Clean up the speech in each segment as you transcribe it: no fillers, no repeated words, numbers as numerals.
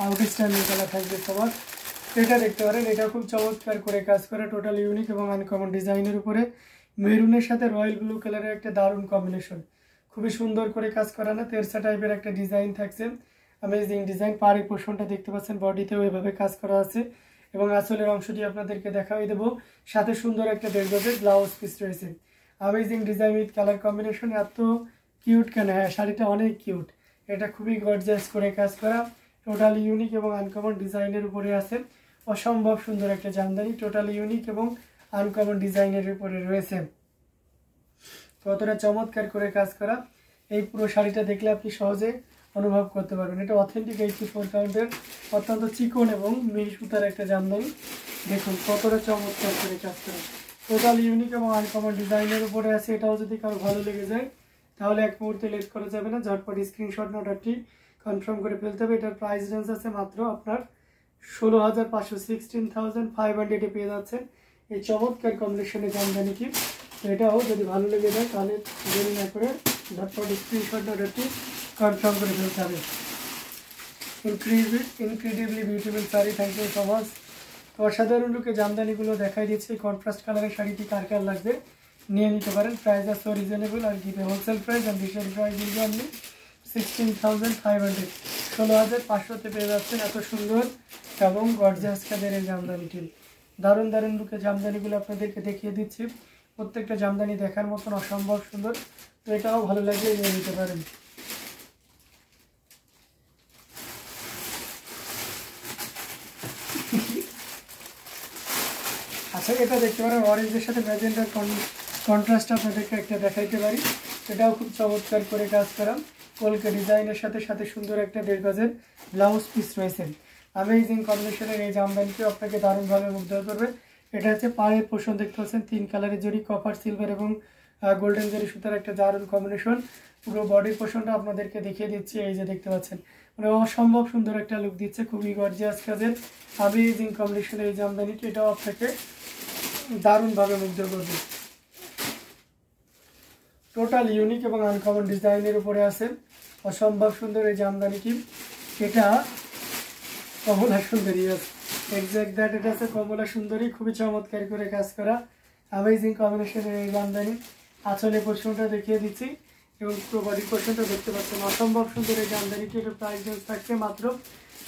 Outstanding colour থাকবে সবার। এটা দেখতে পারেন, এটা খুব চমৎকার করে কাজ করা, টোটাল ইউনিক এবং আনকমন ডিজাইনের উপরে মেরুনের সাথে রয়্যাল ব্লু কালারের একটা দারুণ কম্বিনেশন, খুবই সুন্দর করে কাজ করা না, তেরসা টাইপের একটা ডিজাইন থাকছে, অ্যামেজিং ডিজাইন। পাড়ি পোর্শনটা দেখতে পাচ্ছেন, বডিতেও এভাবে কাজ করা আছে এবং আসলের অংশটি আপনাদেরকে দেখাই দেবো। সাথে সুন্দর একটা 1.5 গজের ব্লাউজ পিস রয়েছে, amazing design with colour combination. এত কিউট কেন? হ্যাঁ, শাড়িটা অনেক কিউট, এটা খুবই গর্জিয়াস করে কাজ করা, টোটাল ইউনিক এবং আনকমন ডিজাইনের উপরে আছে। অসম্ভব সুন্দর একটা জামদানি, টোটাল ইউনিক এবং আনকমন ডিজাইনের উপরে রয়েছে। কতটা চমৎকার করে কাজ করা, এই পুরো শাড়িটা দেখলে আপনি সহজে অনুভব করতে পারবেন। এটা অথেন্টিক 84 কাউন্টের অত্যন্ত চিকন এবং মিহি সুতার একটা জামদানি। দেখুন কতটা চমৎকার করে কাজ করা, টোটাল ইউনিক এবং আনকমন ডিজাইনের উপরে আছে। এটাও যদি কারো ভালো লেগে যায় তাহলে এক মুহূর্তে লেট করা যাবে না, ঝটপট স্ক্রিনশট অর্ডারটি কনফার্ম করে ফেলতে হবে। এটার প্রাইস রেঞ্জ আছে মাত্র আপনার 16,500, 16,500 পেয়ে যাচ্ছেন এই চমৎকার কম্বিনেশনের জামদানিটি। তো এটাও যদি ভালো লেগে যায় তাহলে দেরি না করে ঝটপট স্ক্রিনশট অর্ডারটি কনফার্ম করে ফেলতে হবে। Incredibly beautiful sari, thank you so much. তো অসাধারণ লুকে জামদানিগুলো দেখাই দিচ্ছি। কন্ট্রাস্ট কালারের শাড়িটি কার কার লাগবে নিয়ে নিতে পারেন, প্রাইস আছে রিজনেবল আর গিভে হোলসেল প্রাইস আর রিটেল প্রাইস দিলে আপনি 16,500, 16,500 পেয়ে যাচ্ছেন এত সুন্দর এবং গর্জিয়াস কাজের এই জামদানিটি। দারুণ দারুণ লুকে জামদানিগুলো আপনাদেরকে দেখিয়ে দিচ্ছি, প্রত্যেকটা জামদানি দেখার মতন অসম্ভব সুন্দর। তো এটাও ভালো লাগলে নিয়ে নিতে পারেন। আচ্ছা, এটা দেখতে পারেন অরেঞ্জের সাথে ম্যাজেন্টার কন্ট্রাস্ট আপনাদেরকে একটা দেখাইতে পারি। এটাও খুব চমৎকার করে কাজ করা, কলকা ডিজাইনের সাথে সাথে সুন্দর একটা 1.5 গজের ব্লাউজ পিস রয়েছে। অ্যামেজিং কম্বিনেশনের এই জামদানিটি আপনাকে দারুণভাবে মুগ্ধ করবে। এটা হচ্ছে পাড়ের পোর্শন, দেখতে পাচ্ছেন 3 কালারের জড়ি, কপার, সিলভার এবং গোল্ডেন জরি সুতার একটা দারুণ কম্বিনেশন। পুরো বডির পোর্শনটা আপনাদেরকে দেখিয়ে দিচ্ছি, এই যে দেখতে পাচ্ছেন, মানে অসম্ভব সুন্দর একটা লুক দিচ্ছে, খুবই গর্জিয়াস কাজের অ্যামেজিং কম্বিনেশনের এই জামদানিটি। এটাও আপনাকে দারুণভাবে মুগ্ধ করবে, টোটাল ইউনিক এবং আনকমন ডিজাইনের উপরে আছে। অসম্ভব সুন্দর এই জামদানিটি। এটা কমলা সুন্দরী, এক্সাক্ট দ্যাট, এটা আছে কমলা সুন্দরী, খুবই চমৎকার করে কাজ করা অ্যামেজিং কম্বিনেশনের এই জামদানি। আঁচলে পোর্শনটা দেখিয়ে দিচ্ছি এবং পুরো বডি পোর্শনটা দেখতে পাচ্ছেন, অসম্ভব সুন্দর এই জামদানিটি। এটা প্রাইস রেঞ্জ থাকছে মাত্র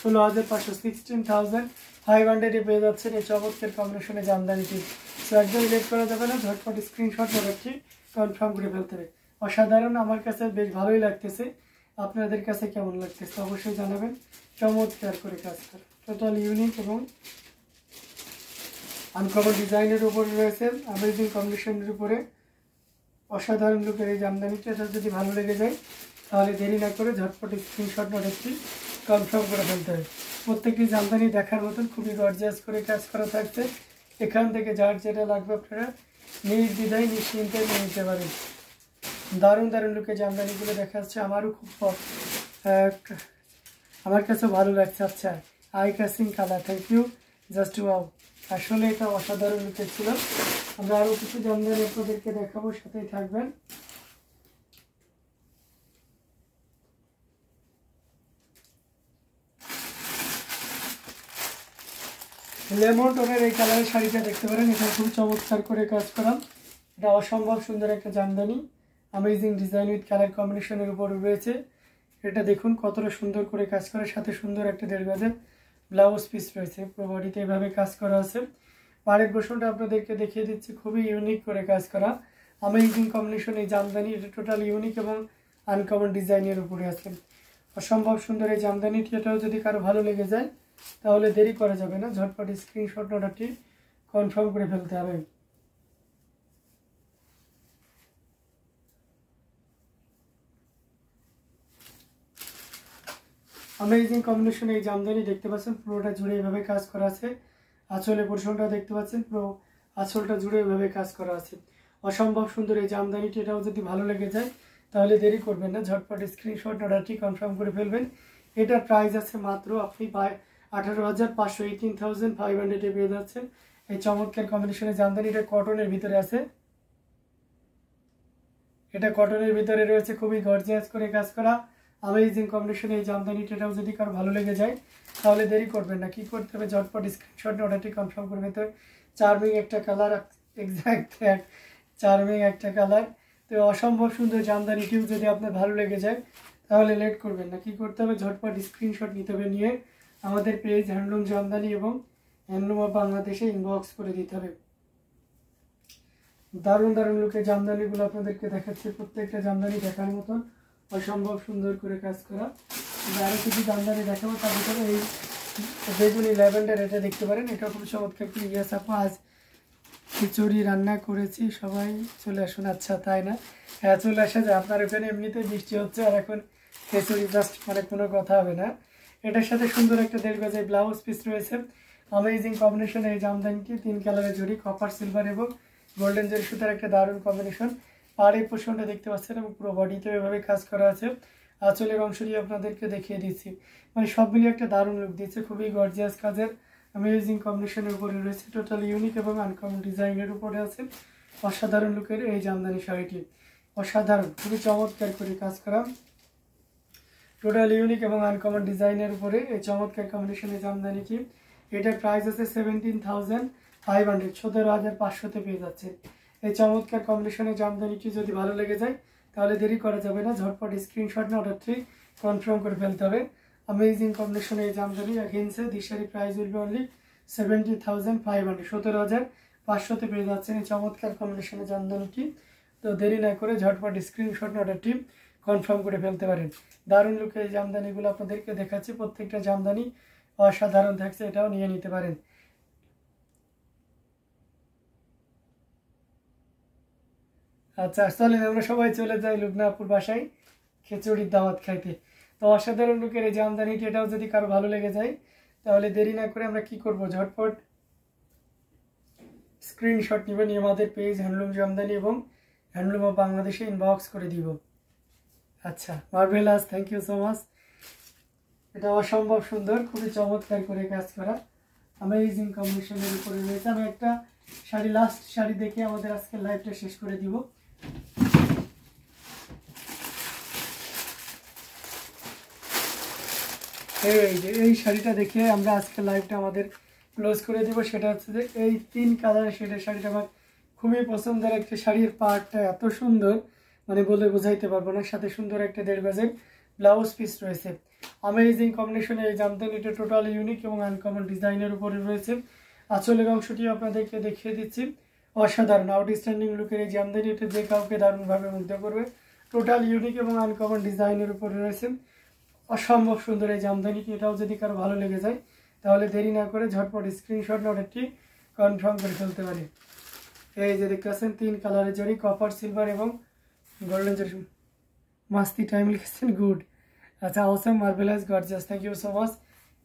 16,500, 16,500 পেয়ে যাচ্ছেন এই চমৎকার কম্বিনেশনের জামদানিটি। তো একদম লেট করা যাবে না, ঝটপট স্ক্রিনশট রাখছি, কনফার্ম করে ফেলতে হবে। অসাধারণ, আমার কাছে বেশ ভালোই লাগতেছে, আপনাদের কাছে কেমন লাগতেছে অবশ্যই জানাবেন। চমৎকার করে কাজ করে, টোটাল ইউনিক এবং আনকমন ডিজাইনের উপরে রয়েছে, অ্যামেজিং কম্বিনেশনের উপরে অসাধারণ লুকের এই জামদানিটা। এটা যদি ভালো লেগে যায় তাহলে দেরি না করে ঝটপট স্ক্রিনশট একটি কনফার্ম করে ফেলতে হবে। প্রত্যেকটি জামদানি দেখার মতন খুবই গর্জিয়াস করে কাজ করা থাকছে। এখান থেকে যার যেটা লাগবে আপনারা নির্দ্বিধায় নিশ্চিন্তে নিয়ে নিতে পারেন। দারুণ দারুণ লুকে জামদানিগুলো দেখা যাচ্ছে, আমারও খুব আমার কাছে ভালো লাগছে। আচ্ছা, eye catching colour, thank you, just wow, আসলে এটা অসাধারণ লুকের ছিল। আমরা আরও কিছু জামদানি আপনাদেরকে দেখাবো, সাথেই থাকবেন। লেমন টোনের এই কালারের শাড়িটা দেখতে পারেন, এটা খুব চমৎকার করে কাজ করা, এটা অসম্ভব সুন্দর একটা Jamdani, amazing design with colour কম্বিনেশনের উপর রয়েছে। এটা দেখুন কতটা সুন্দর করে কাজ করা, সাথে সুন্দর একটা 1.5 গজের ব্লাউজ পিস রয়েছে, পুরো বডিতে এভাবে কাজ করা আছে। পাড়ের পোর্শনটা আপনাদেরকে দেখিয়ে দিচ্ছি, খুবই ইউনিক করে কাজ করা অ্যামেজিং কম্বিনেশন এই জামদানি। এটা টোটাল ইউনিক এবং আনকমন ডিজাইনের উপরে আছে, অসম্ভব সুন্দর এই জামদানিটি। এটাও যদি কারো ভালো লেগে যায় তাহলে দেরি করা যাবে না, ঝটপট স্ক্রিনশট অর্ডারটি কনফার্ম করে ফেলতে হবে। অ্যামেজিং কম্বিনেশন এই জামদানি দেখতে পাচ্ছেন, পুরোটা জুড়ে এভাবে কাজ করা আছে। আঁচলে পোর্শনটা দেখতে পাচ্ছেন, পুরো আঁচলটা জুড়ে এভাবে কাজ করা আছে, অসম্ভব সুন্দর এই জামদানিটি। এটাও যদি ভালো লেগে যায় তাহলে দেরি করবেন না, ঝটপট স্ক্রিনশট অর্ডারটি কনফার্ম করে ফেলবেন। এটার প্রাইস আছে মাত্র আপনি 18,500, 18,500 পেয়ে যাচ্ছেন এই চমৎকার কম্বিনেশনের জামদানি। এটা কটনের ভিতরে আছে, এটা কটনের ভিতরে রয়েছে, খুবই গর্জিয়াস করে কাজ করা अमेजिंग कम्बिनेशन এই জামদানিটাও যদি কারো ভালো লেগে যায় তাহলে দেরি করবেন না। কি করতে হবে, ঝটপট স্ক্রিনশট নিয়ে অর্ডারটি কনফার্ম করে নিতে হবে। চার্মিং একটা কালার, এক্স্যাক্ট চার্মিং একটা কালার। তো অসম্ভব সুন্দর জামদানিটিও যদি আপনার ভালো লেগে যায় তাহলে লেট করবেন না। কি করতে হবে, ঝটপট স্ক্রিনশট নিতে হবে, নিয়ে আমাদের পেজ হ্যান্ডলুম জামদানি এবং হ্যান্ডলুম অফ বাংলাদেশে ইনবক্স করে দিতে হবে। দারুণ দারুণ লুকে জামদানিগুলো আপনাদেরকে দেখাচ্ছি, প্রত্যেকটা জামদানি দেখার মতন অসম্ভব সুন্দর করে কাজ করা। আরও কিছু জামদানি দেখাবো, তার ভিতরে এই বেগুনি ল্যাভেন্ডার এটা দেখতে পারেন, এটা খুব চমৎকার। ইয়াস আপু, আজ খিচুড়ি রান্না করেছি, সবাই চলে আসুন। আচ্ছা তাই না, হ্যাঁ চলে আসা যায়। আপনার ওখানে এমনিতেই বৃষ্টি হচ্ছে আর এখন খিচুড়ি জাস্ট মানে কোনো কথা হবে না। এটার সাথে সুন্দর একটা 1.5 গজের ব্লাউজ পিস রয়েছে। अमेजिंग कम्बिनेशन এই জামদানিটি 3 কালারের জড়ি, কপার সিলভার এবং গোল্ডেন জরি সুতার একটা দারুণ কম্বিনেশন। পাড়ের পোর্শনটা দেখতে পাচ্ছেন এবং পুরো বডিতে এভাবে কাজ করা আছে। আঁচলের অংশটি আপনাদেরকে দেখিয়ে দিচ্ছি, মানে সব মিলিয়ে একটা দারুণ লুক দিচ্ছে। খুবই গর্জিয়াস কাজের अमेजिंग কম্বিনেশনের উপরে রয়েছে, টোটাল ইউনিক এবং আনকমন ডিজাইনের উপরে আছে। অসাধারণ লুকের এই জামদানি শাড়িটি, অসাধারণ, খুবই চমৎকার করে কাজ করা, টোটাল ইউনিক এবং আনকমন ডিজাইনের উপরে এই চমৎকার কম্বিনেশনের জামদানিটি। এটার প্রাইস আছে 17,500, 17,500-তে পেয়ে যাচ্ছে। এই চমৎকার কম্বিনেশনের জামদানিটি যদি ভালো লেগে যায় তাহলে দেরি করা যাবে না, ঝটপট স্ক্রিনশট নিয়ে অর্ডারটি কনফার্ম করে ফেলতে হবে। अमेजिंग कम्बिनेशन এই Jamdani again this sari price will be only 70,500, 17,500-তে পেয়ে যাচ্ছেন এই চমৎকার কম্বিনেশনের জামদানিটি। তো দেরি না করে ঝটপট স্ক্রিনশট নিয়ে অর্ডারটি কনফার্ম করে ফেলতে পারেন। দারুণ লুকে এই জামদানিগুলো আপনাদেরকে দেখাচ্ছি, প্রত্যেকটা জামদানি অসাধারণ থাকছে, এটাও নিয়ে নিতে পারেন। আচ্ছা চলেন আমরা সবাই চলে যাই লুবনাপুর বাসায় খিচুড়ির দাওয়াত খাইতে। তো অসাধারণ লুকের এই জামদানিটি, এটাও যদি কারো ভালো লেগে যায় তাহলে দেরি না করে আমরা কি করব, ঝটপট স্ক্রিনশট নিব, নিয়ে আমাদের পেজ হ্যান্ডলুম জামদানি এবং হ্যান্ডলুম অফ বাংলাদেশে ইনবক্স করে দিব। আচ্ছা marvellous, thank you so much. এটা অসম্ভব সুন্দর, খুবই চমৎকার করে কাজ করা, अमेजिंग কম্বিনেশনের উপরে রয়েছে। আমি একটা শাড়ি, লাস্ট শাড়ি দেখে আমাদের আজকের লাইভটা শেষ করে দিব। এই যে এই শাড়িটা দেখে আমরা আজকের লাইভটা আমাদের ক্লোজ করে দিব। সেটা হচ্ছে যে এই 3 কালারের শেডের শাড়িটা আমার খুবই পছন্দের একটা শাড়ির, পার্টটা এত সুন্দর মানে বলে বোঝাইতে পারবো না। সাথে সুন্দর একটা 1.5 গজের ব্লাউজ পিস রয়েছে। अमेजिंग কম্বিনেশনে এই জামদানিটা টোটাল ইউনিক এবং আনকমন ডিজাইনের উপরে রয়েছে। আঁচলের অংশটি আপনাদেরকে দেখিয়ে দিচ্ছি, অসাধারণ আউটস্ট্যান্ডিং লুকের এই জামদানিটা যে কাউকে দারুণভাবে মুগ্ধ করবে। টোটাল ইউনিক এবং আনকমন ডিজাইনের উপরে রয়েছে, অসম্ভব সুন্দর এই জামদানিটি। এটাও যদি কারো ভালো লেগে যায় তাহলে দেরি না করে ঝটপট স্ক্রিনশট অর্ডারটি কনফার্ম করে ফেলতে পারে। এই যে দেখতে পাচ্ছেন 3 কালারের জড়ি, কপার সিলভার এবং গোল্ডেন জরি। মাস্তি টাইম লিখেছেন, গুড। আচ্ছা awesome, marvellous, gorgeous, thank you so much.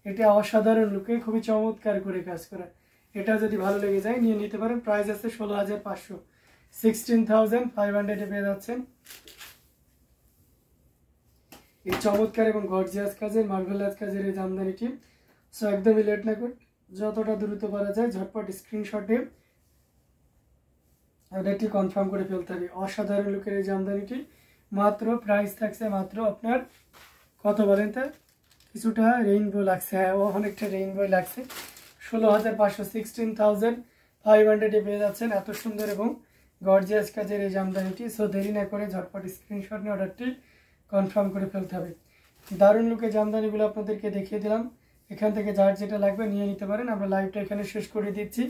এটা অসাধারণ লুকে খুবই চমৎকার করে কাজ করা, এটা যদি ভালো লেগে যায় নিয়ে নিতে পারেন। প্রাইস আছে 16,500, 16,500-এ পেয়ে যাচ্ছেন এই চমৎকার এবং গর্জিয়াস কাজের মার্ভেলাস কাজের এই জামদানিটি। সো একদমই লেট না করে যতটা দ্রুত পারা যায় ঝটপট স্ক্রিনশট দিয়ে অর্ডারটি কনফার্ম করে ফেলতে হবে। অসাধারণ লুকের এই জামদানিটি মাত্র প্রাইস থাকছে মাত্র আপনার কত বলেন তো, কিছুটা রেইনবো লাগছে, হ্যাঁ অনেকটা রেইনবো লাগছে, 16,500, 16,500-এ পেয়ে যাচ্ছেন এত সুন্দর এবং গর্জিয়াস কাজের এই জামদানিটি। সো দেরি না করে ঝটপট স্ক্রিনশট নিয়ে অর্ডারটি কনফার্ম করে ফেলতে হবে। দারুণ লুকে জামদানিগুলো আপনাদেরকে দেখিয়ে দিলাম, এখান থেকে যার যেটা লাগবে নিয়ে নিতে পারেন। আমরা লাইভটা এখানে শেষ করে দিচ্ছি।